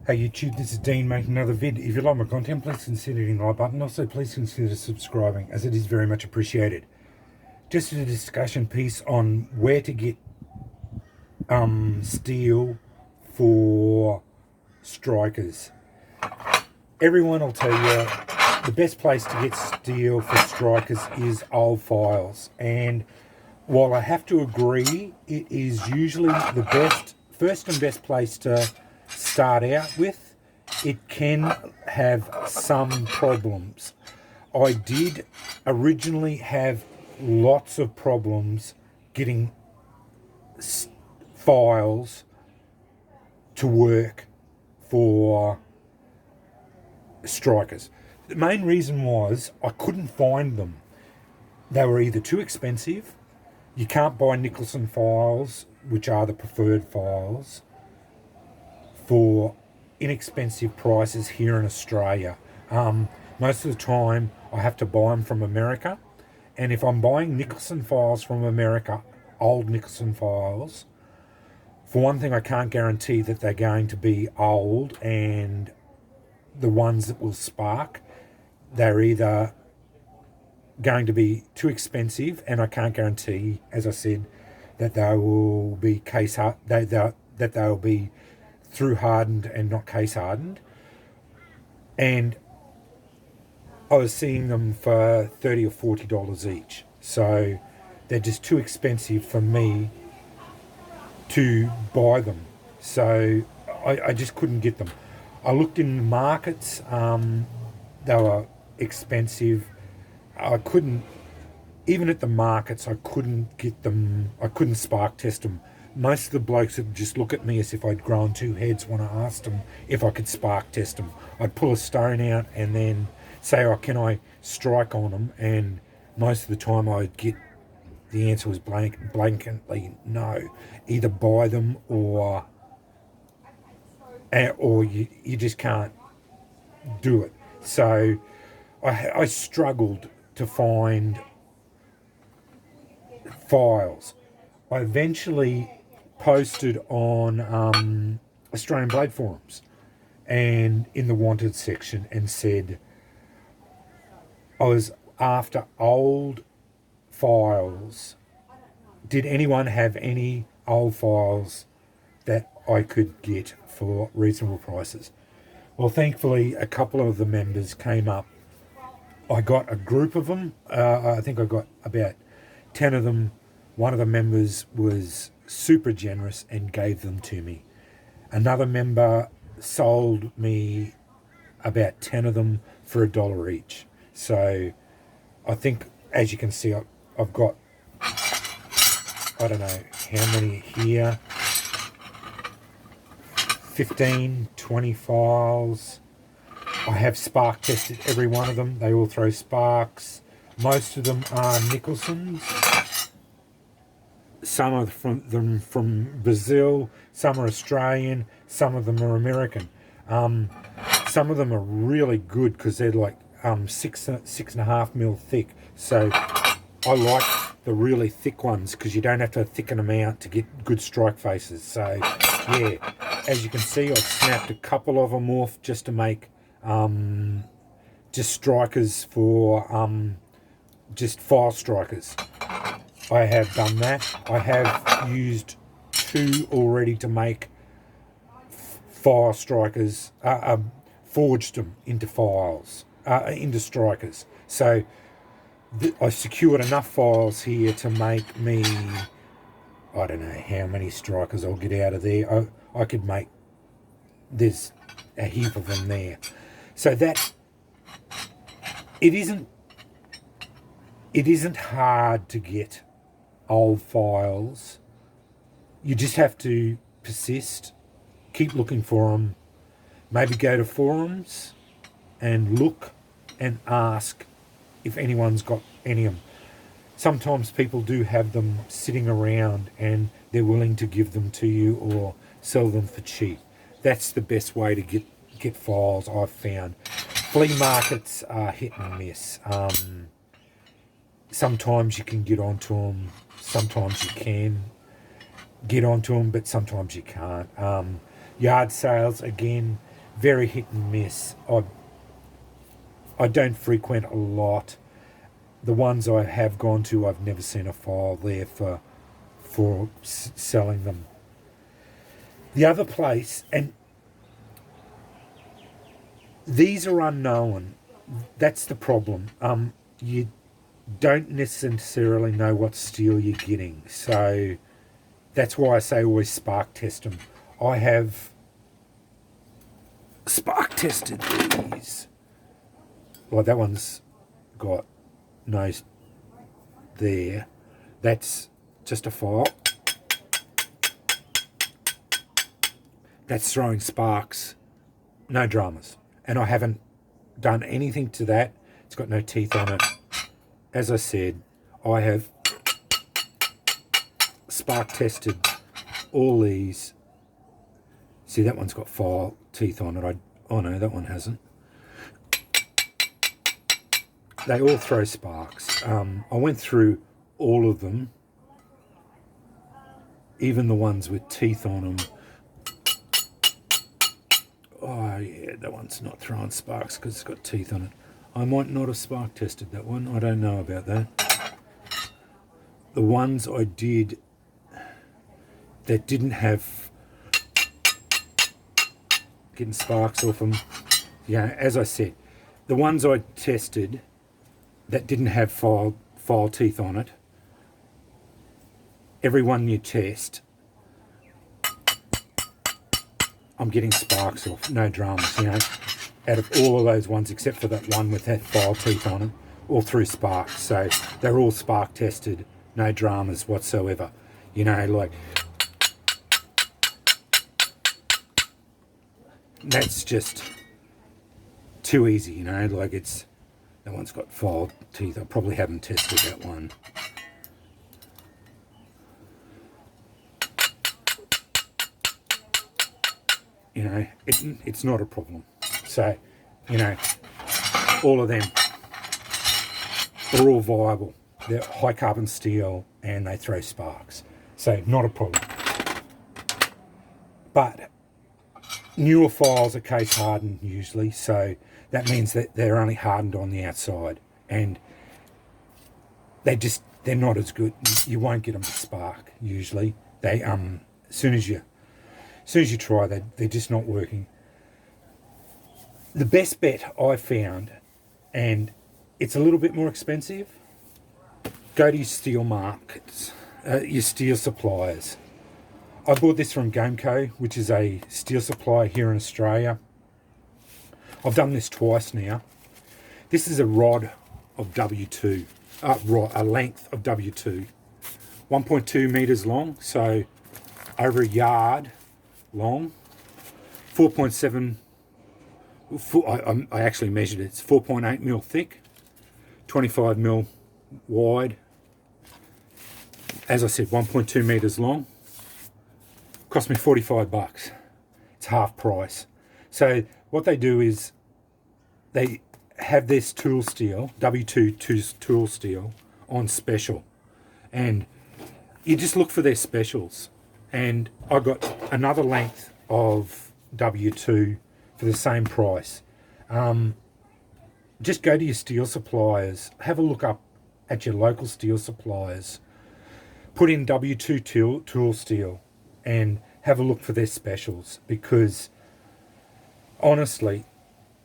Hey YouTube, this is Dean making another vid. If you like my content, please consider hitting the like button. Also, please consider subscribing, as it is very much appreciated. Just a discussion piece on where to get steel for strikers. Everyone will tell you the best place to get steel for strikers is old files, and while I have to agree, it is usually the first and best place to start out with. It can have some problems. I did originally have lots of problems getting files to work for strikers. The main reason was I couldn't find them. They were either too expensive. You can't buy Nicholson files, which are the preferred files, for inexpensive prices here in Australia. Most of the time I have to buy them from America, and if I'm buying Nicholson files from America, old Nicholson files, for one thing I can't guarantee that they're going to be old, and the ones that will spark, they're either going to be too expensive, and I can't guarantee, as I said, that they will be that they'll be through hardened and not case hardened. And I was seeing them for $30 or $40 each, so they're just too expensive for me to buy them. So I just couldn't get them. I looked in markets. They were expensive. I couldn't, even at the markets, I couldn't get them. I couldn't spark test them. Most of the blokes would just look at me as if I'd grown two heads when I asked them if I could spark test them. I'd pull a stone out and then say, "Oh, can I strike on them?" And most of the time I'd get the answer was blankly no. Either buy them or you just can't do it. So I struggled to find files. I eventually posted on Australian Blade forums and in the wanted section and said I was after old files. Did anyone have any old files that I could get for reasonable prices? Well, thankfully, a couple of the members came up. I got a group of them. I think I got about 10 of them. One of the members was super generous and gave them to me. Another member sold me about 10 of them for $1 each. So I think, as you can see, I've got, I don't know how many here, 15, 20 files. I have spark tested every one of them. They all throw sparks. Most of them are Nicholsons. Some of them from Brazil, some are Australian, some of them are American. Some of them are really good because they're like 6.5 mil thick. So I like the really thick ones because you don't have to thicken them out to get good strike faces. So yeah, as you can see, I've snapped a couple of them off just to make just strikers for just file strikers. I have done that. I have used 2 already to make file strikers, forged them into files, into strikers. So I secured enough files here to make me, I don't know how many strikers I'll get out of there. I could make, there's a heap of them there. So that, it isn't hard to get old files. You just have to persist, keep looking for them, maybe go to forums and look and ask if anyone's got any of them. Sometimes people do have them sitting around and they're willing to give them to you or sell them for cheap. That's the best way to get files, I've found. Flea markets are hit and miss. Sometimes you can get onto them, sometimes you can get onto them, but sometimes you can't. Yard sales, again, very hit and miss. I don't frequent a lot. The ones I have gone to, I've never seen a file there for selling them. The other place, and these are unknown. That's the problem. You don't necessarily know what steel you're getting, so that's why I say always spark test them. I have spark tested these. Well, that one's got nose there. That's just a file. That's throwing sparks, no dramas. And I haven't done anything to that. It's got no teeth on it. As I said, I have spark tested all these. See, that one's got file teeth on it. Oh no, that one hasn't. They all throw sparks. I went through all of them, even the ones with teeth on them. Oh yeah, that one's not throwing sparks because it's got teeth on it. I might not have spark tested that one. I don't know about that. The ones I did that didn't have getting sparks off them, yeah, as I said, the ones I tested that didn't have file teeth on it, every one you test, I'm getting sparks off, no dramas, you know. Out of all of those ones, except for that one with that file teeth on it, all through sparks. So they're all spark tested, no dramas whatsoever. You know, like, that's just too easy, you know, like that one's got file teeth. I probably haven't tested that one. You know, it's not a problem. So, you know, all of them are all viable. They're high carbon steel and they throw sparks. So, not a problem. But newer files are case hardened usually, so that means that they're only hardened on the outside, and they're not as good. You won't get them to spark usually. They as soon as you try, they're just not working. The best bet I found, and it's a little bit more expensive, go to your steel markets, your steel suppliers. I bought this from Gameco, which is a steel supplier here in Australia. I've done this twice now. This is a rod of W2, a length of W2, 1.2 metres long, so over a yard long, 4.7. I actually measured it. It's 4.8 mil thick, 25 mil wide. As I said, 1.2 metres long. Cost me $45. It's half price. So what they do is they have this tool steel, W2 tool steel, on special, and you just look for their specials. And I got another length of W2 for the same price. Just go to your steel suppliers, have a look up at your local steel suppliers, put in W2 tool steel and have a look for their specials, because honestly,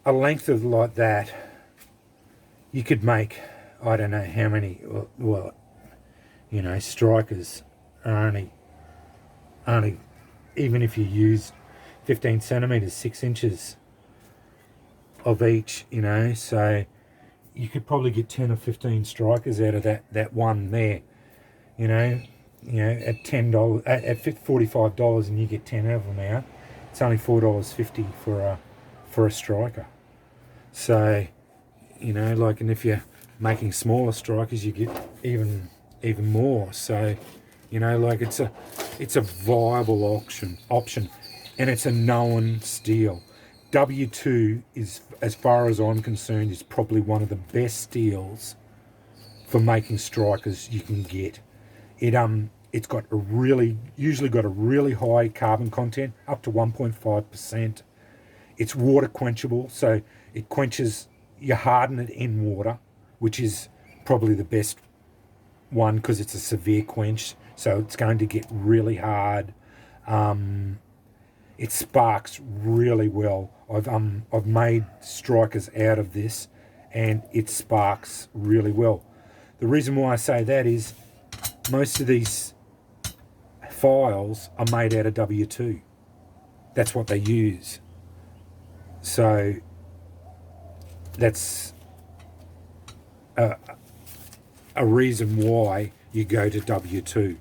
a length of like that, you could make, I don't know how many, well, you know, strikers are only even if you use 15 centimetres, 6 inches of each, you know, so you could probably get 10 or 15 strikers out of that one there, you know, at $10, at $45, and you get 10 of them out. It's only $4.50 for a striker. So, you know, like, and if you're making smaller strikers, you get even more. So, you know, like, it's a viable option, and it's a known steel. W2 is, as far as I'm concerned, is probably one of the best steels for making strikers you can get. It's got usually got a really high carbon content, up to 1.5%. It's water quenchable, so it quenches, you harden it in water, which is probably the best one because it's a severe quench, so it's going to get really hard. It sparks really well. I've made strikers out of this, and it sparks really well. The reason why I say that is most of these files are made out of W2. That's what they use. So that's a reason why you go to W2.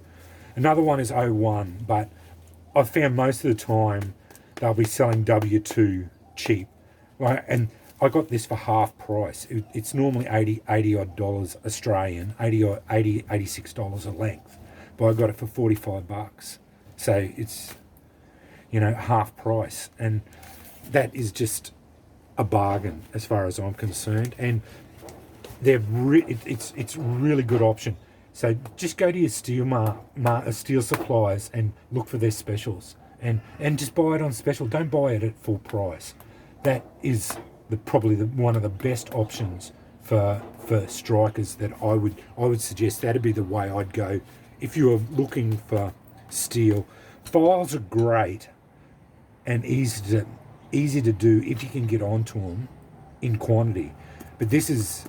Another one is O1, but I've found most of the time they'll be selling W2 cheap. Right? And I got this for half price. It's normally 80 odd dollars Australian, 86 dollars a length. But I got it for 45 bucks. So it's, half price. And that is just a bargain as far as I'm concerned. And it's really good option. So just go to your steel suppliers and look for their specials, and just buy it on special. Don't buy it at full price. That is probably one of the best options for strikers. That I would suggest that'd be the way I'd go if you were looking for steel. Files are great and easy to do if you can get onto them in quantity, but this is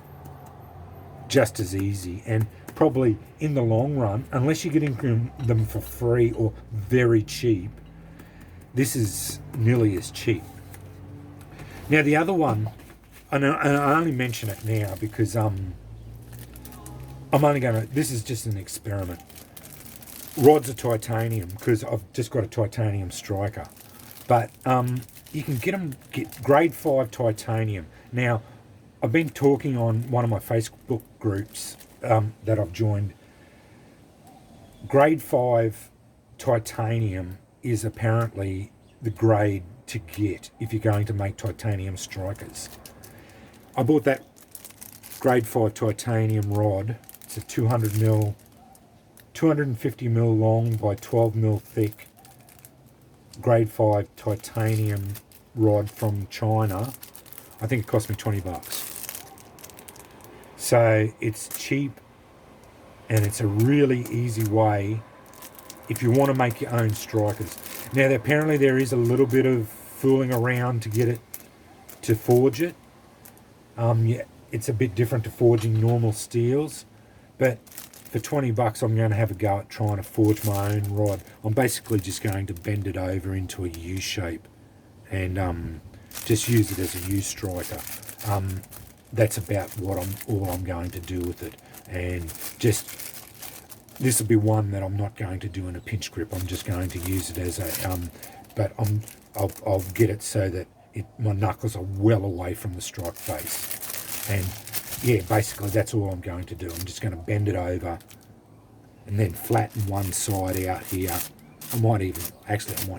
just as easy, and probably in the long run, unless you're getting them for free or very cheap, this is nearly as cheap. Now the other one, and I only mention it now because I'm only going to, this is just an experiment. Rods are titanium because I've just got a titanium striker, but you can get grade 5 titanium. Now I've been talking on one of my Facebook groups that I've joined. Grade 5 titanium is apparently the grade to get if you're going to make titanium strikers. I bought that grade 5 titanium rod. It's a 250 mil long by 12 mil thick grade 5 titanium rod from China. I think it cost me 20 bucks. So it's cheap, and it's a really easy way if you want to make your own strikers. Now apparently there is a little bit of fooling around to get it to forge it. It's a bit different to forging normal steels, but for 20 bucks I'm going to have a go at trying to forge my own rod. I'm basically just going to bend it over into a U shape and just use it as a U striker. That's about all I'm going to do with it, and just this will be one that I'm not going to do in a pinch grip. I'm just going to use it as a but I'll get it so that my knuckles are well away from the strike face, and yeah, basically that's all I'm going to do. I'm just going to bend it over and then flatten one side out here. I might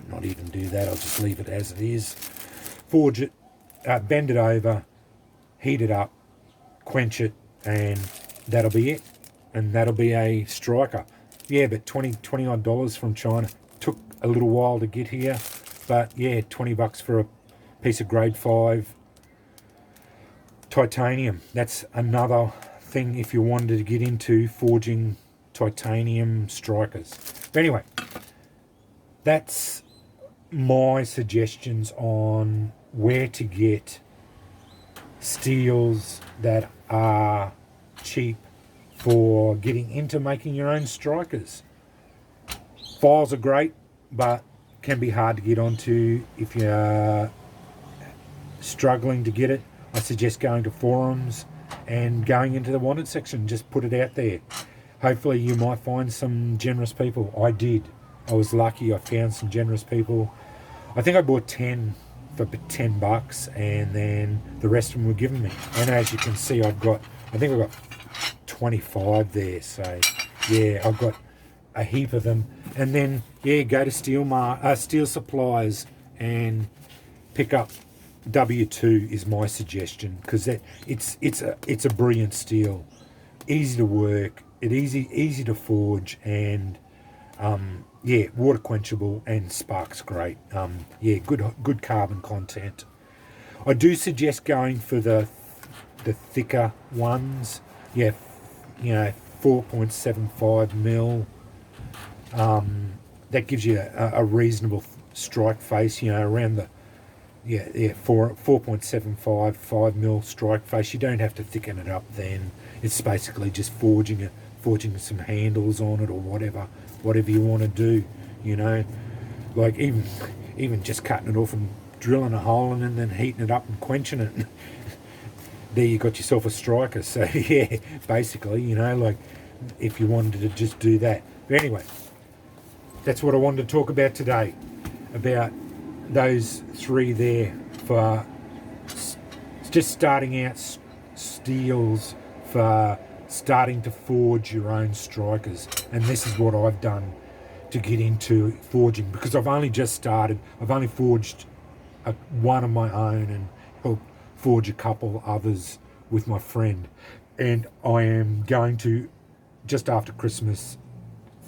not even do that. I'll just leave it as it is. Forge it, bend it over, heat it up, quench it, and that'll be it. And that'll be a striker. Yeah, but 20 odd dollars from China. Took a little while to get here, but yeah, 20 bucks for a piece of grade 5 titanium. That's another thing if you wanted to get into forging titanium strikers. But anyway, that's my suggestions on where to get steels that are cheap for getting into making your own strikers. Files are great, but can be hard to get onto if you're struggling to get it. I suggest going to forums and going into the wanted section. Just put it out there. Hopefully you might find some generous people. I did. I was lucky. I found some generous people. I think I bought 10 for 10 bucks, and then the rest of them were given me. And as you can see, I think I got 25 there. So yeah, I've got a heap of them. And then yeah, go to steel suppliers and pick up W2 is my suggestion, because it's a brilliant steel, easy to work, easy to forge, and yeah, water quenchable and sparks great. Yeah, good carbon content. I do suggest going for the thicker ones. Yeah, 4.75 mil. That gives you a reasonable strike face. Around the 4.75 5 mil strike face. You don't have to thicken it up. Then it's basically just forging some handles on it or whatever you want to do. Like even just cutting it off and drilling a hole in it and then heating it up and quenching it. There you got yourself a striker. So yeah, basically, like if you wanted to just do that. But anyway, that's what I wanted to talk about today, about those three there for just starting out steels, for starting to forge your own strikers. And this is what I've done to get into forging, because I've only just started. I've only forged one of my own and helped forge a couple others with my friend, and I am going to, just after Christmas,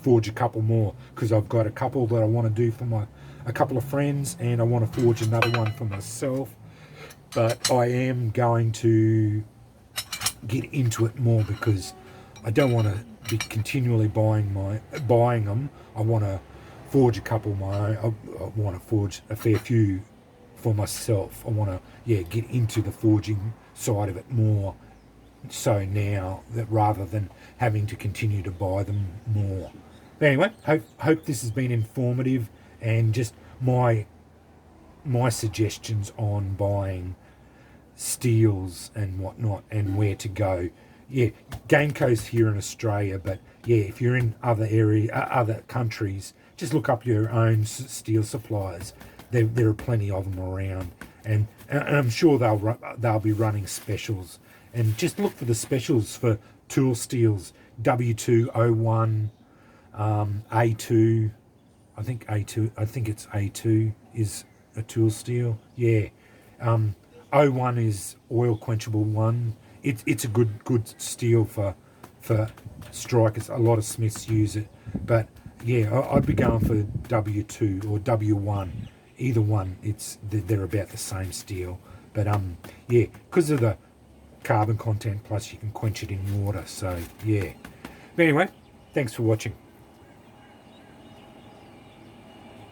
forge a couple more, because I've got a couple that I want to do for a couple of friends, and I want to forge another one for myself. But I am going to get into it more, because I don't want to be continually buying them. I want to forge a couple of my own. I want to forge a fair few for myself. I want to get into the forging side of it more, so now that rather than having to continue to buy them more. But anyway, hope this has been informative, and just my suggestions on buying steels and whatnot and where to go. Gameco's here in Australia, but if you're in other countries, just look up your own steel suppliers. There are plenty of them around, and I'm sure they'll be running specials. And just look for the specials for tool steels. W201, A2. I think it's A2 is a tool steel. Yeah. O1 is oil quenchable one. It's a good steel for strikers. A lot of smiths use it, but I'd be going for W2 or W1. Either one, they're about the same steel, but because of the carbon content, plus you can quench it in water. So yeah. But anyway, thanks for watching.